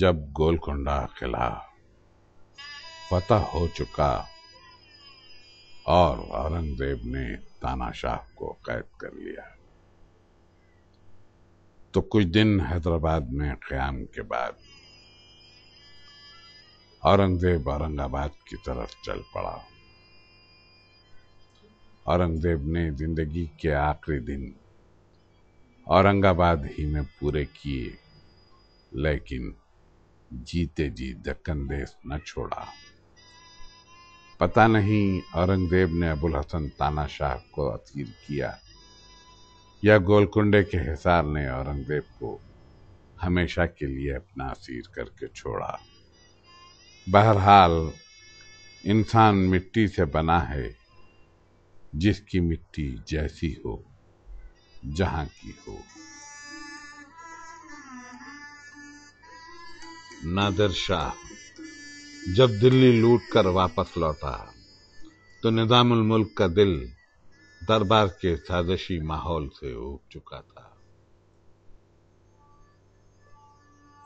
جب گولکنڈہ قلعہ فتح ہو چکا اور اورنگزیب نے تاناشاہ کو قید کر لیا تو کچھ دن حیدرآباد میں قیام کے بعد اورنگزیب اورنگ آباد کی طرف چل پڑا۔ اورنگزیب نے زندگی کے آخری دن اورنگ آباد ہی میں پورے کیے، لیکن جیتے جی دکن دیس نہ چھوڑا۔ پتہ نہیں اورنگزیب نے ابوالحسن تاناشاہ کو اسیر کیا یا گولکنڈے کے حصار نے اورنگزیب کو ہمیشہ کے لیے اپنا اسیر کر کے چھوڑا۔ بہرحال انسان مٹی سے بنا ہے، جس کی مٹی جیسی ہو جہاں کی ہو۔ نادر شاہ جب دلی لوٹ کر واپس لوٹا تو نظام الملک کا دل دربار کے سازشی ماحول سے اوب چکا تھا۔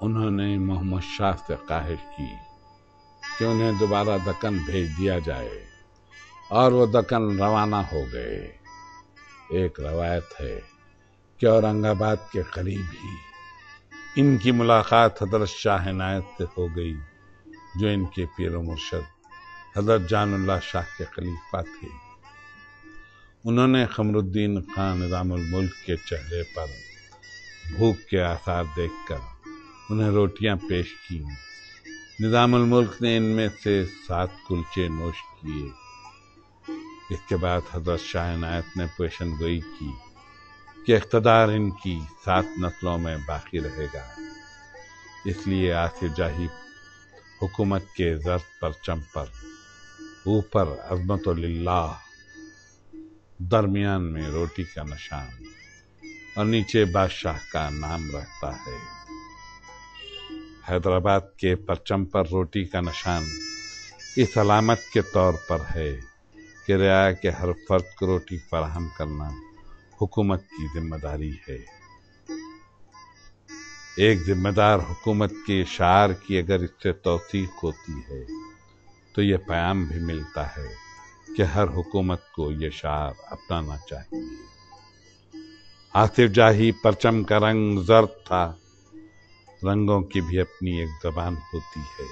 انہوں نے محمد شاہ سے خواہش کی کہ انہیں دوبارہ دکن بھیج دیا جائے اور وہ دکن روانہ ہو گئے۔ ایک روایت ہے کہ اورنگ آباد کے قریب ہی ان کی ملاقات حضرت شاہ عنایت سے ہو گئی، جو ان کے پیر و مرشد حضرت جان اللہ شاہ کے خلیفہ تھے۔ انہوں نے قمر الدین خان نظام الملک کے چہرے پر بھوک کے آثار دیکھ کر انہیں روٹیاں پیش کی۔ نظام الملک نے ان میں سے 7 کلچے نوش کیے۔ اس کے بعد حضرت شاہ عنایت نے پیشن گوئی کی کہ اقتدار ان کی 7 نسلوں میں باقی رہے گا، اس لیے آصف جاہی حکومت کے زرد پرچم پر اوپر عظمت للہ، درمیان میں روٹی کا نشان اور نیچے بادشاہ کا نام رہتا ہے۔ حیدرآباد کے پرچم پر روٹی کا نشان اس علامت کے طور پر ہے کہ رعایا کے ہر فرد کو روٹی فراہم کرنا حکومت کی ذمہ داری ہے۔ ایک ذمہ دار حکومت کے شعار کی اگر اس سے توثیق ہوتی ہے تو یہ پیام بھی ملتا ہے کہ ہر حکومت کو یہ شعار اپنانا چاہیے۔ آصف جاہی پرچم کا رنگ زرد تھا، رنگوں کی بھی اپنی ایک زبان ہوتی ہے۔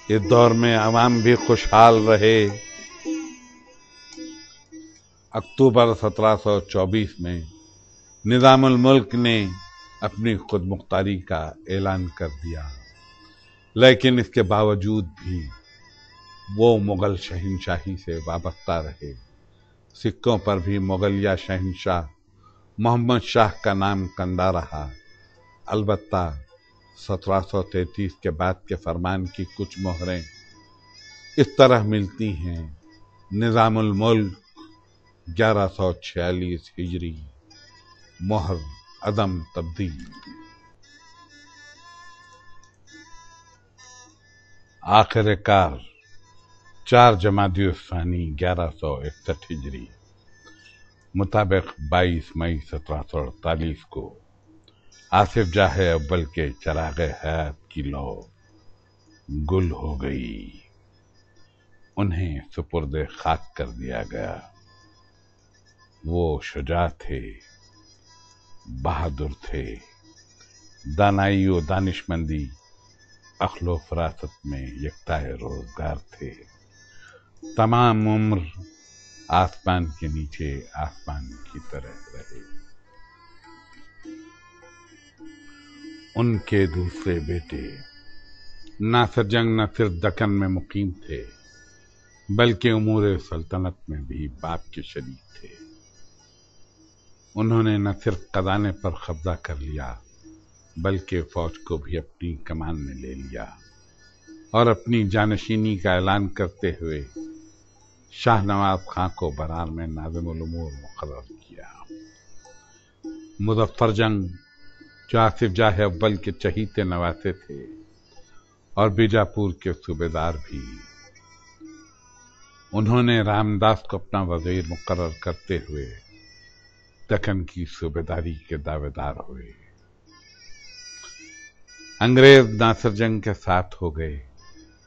اس دور میں عوام بھی خوشحال رہے۔ اکتوبر 1724 میں نظام الملک نے اپنی خود مختاری کا اعلان کر دیا، لیکن اس کے باوجود بھی وہ مغل شہنشاہی سے وابستہ رہے۔ سکوں پر بھی مغلیہ شہنشاہ محمد شاہ کا نام کندہ رہا۔ البتہ 1733 کے بعد کے فرمان کی کچھ مہریں اس طرح ملتی ہیں: نظام الملک 1146 ہجری، مہر عدم تبدیل۔ آخر کار 4 جمادی الثانی 1161 ہجری مطابق 22 مئی 1748 کو آصف جاہ اول کے چراغ حیات کی لو گل ہو گئی، انہیں سپرد خاک کر دیا گیا۔ وہ شجاع تھے، بہادر تھے، دانائی و دانشمندی، عقل و فراست میں یکتائے روزگار تھے۔ تمام عمر آسمان کے نیچے آسمان کی طرح رہے۔ ان کے دوسرے بیٹے ناصر جنگ نہ صرف دکن میں مقیم تھے بلکہ امور سلطنت میں بھی باپ کے شریک تھے۔ انہوں نے نہ صرف خزانے پر قبضہ کر لیا بلکہ فوج کو بھی اپنی کمان میں لے لیا اور اپنی جانشینی کا اعلان کرتے ہوئے شاہ نواز خان کو برار میں ناظم الامور مقرر کیا۔ مظفر جنگ جو آصف جاہ اول کے چہیتے نواسے تھے اور بیجاپور کے صوبیدار بھی، انہوں نے رامداس کو اپنا وزیر مقرر کرتے ہوئے دکن کی صوبیداری کے دعوے دار ہوئے۔ انگریز ناصر جنگ کے ساتھ ہو گئے،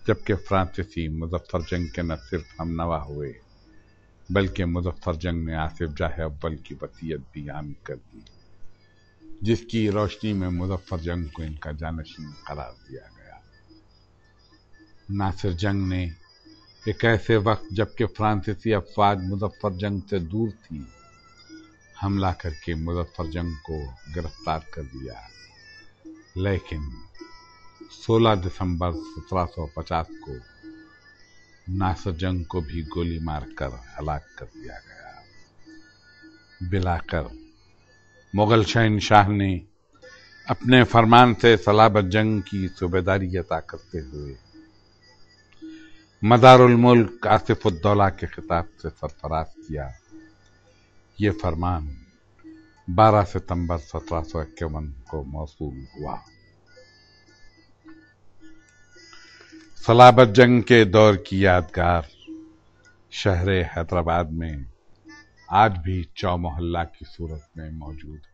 جبکہ فرانسیسی مظفر جنگ کے نہ صرف ہم نوا ہوئے بلکہ مظفر جنگ نے آصف جاہ اول کی وصیت بھی عام کر دی، جس کی روشنی میں مظفر جنگ کو ان کا جانشین قرار دیا گیا۔ ناصر جنگ نے ایک ایسے وقت جبکہ فرانسیسی افواج مظفر جنگ سے دور تھی حملہ کر کے مظفر جنگ کو گرفتار کر لیا، لیکن 16 دسمبر 1750 کو ناصر جنگ کو بھی گولی مار کر ہلاک کر دیا گیا۔ بلاخر مغل شہنشاہ نے اپنے فرمان سے صلابت جنگ کی صوبیداری عطا کرتے ہوئے مدار الملک آصف الدولہ کے خطاب سے سرفراز کیا۔ یہ فرمان 12 ستمبر 1751 کو موصول ہوا۔ صلابت جنگ کے دور کی یادگار شہر حیدرآباد میں آج بھی چو محلہ کی صورت میں موجود ہے۔